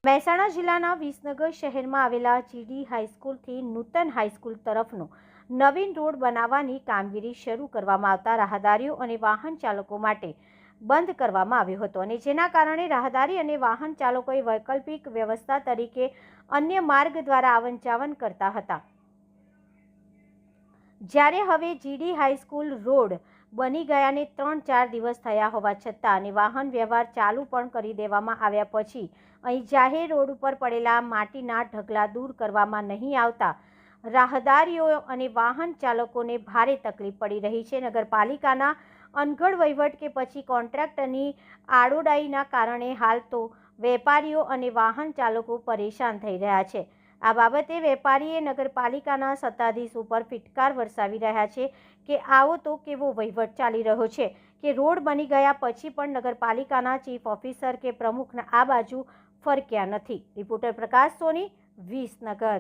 મહેસાણા જિલ્લાના વિસનગર શહેરમાં આવેલા જીડી હાઈસ્કૂલથી નૂતન હાઈસ્કૂલ તરફનો નવીન રોડ બનાવવાની કામગીરી શરૂ કરવામાં આવતા રાહદારીઓ અને વાહન ચાલકો માટે બંધ કરવામાં આવ્યો હતો અને જેના કારણે રાહદારી અને વાહન ચાલકોએ વૈકલ્પિક વ્યવસ્થા તરીકે અન્ય માર્ગ દ્વારા આવન જાવન કરતા હતા। જ્યારે હવે જીડી હાઈસ્કૂલ રોડ બની ગયાને 3-4 દિવસ થયા હોવા છતાં અને વાહન વ્યવહાર ચાલુ પણ કરી દેવામાં આવ્યા પછી અહીં જાહેર રોડ ઉપર પડેલા માટીના ઢગલા દૂર કરવામાં નહીં આવતા રાહદારીઓ અને વાહન ચાલકોને ભારે તકલીફ પડી રહી છે। નગરપાલિકાના અનગઢ વહીવટ કે પછી કોન્ટ્રાક્ટરની આડોડાઈના કારણે હાલ તો વેપારીઓ અને વાહન ચાલકો પરેશાન થઈ રહ્યા છે। આ બાબતે વેપારીએ નગરપાલિકાના સત્તાધીશ ઉપર ફિટકાર વરસાવી રહ્યા છે કે આવો તો કેવો વહીવટ ચાલી રહ્યો છે કે રોડ બની ગયા પછી પણ નગરપાલિકાના ચીફ ઓફિસર કે પ્રમુખના આ બાજુ ફરક્યા નથી। રિપોર્ટર પ્રકાશ સોની, વિસનગર।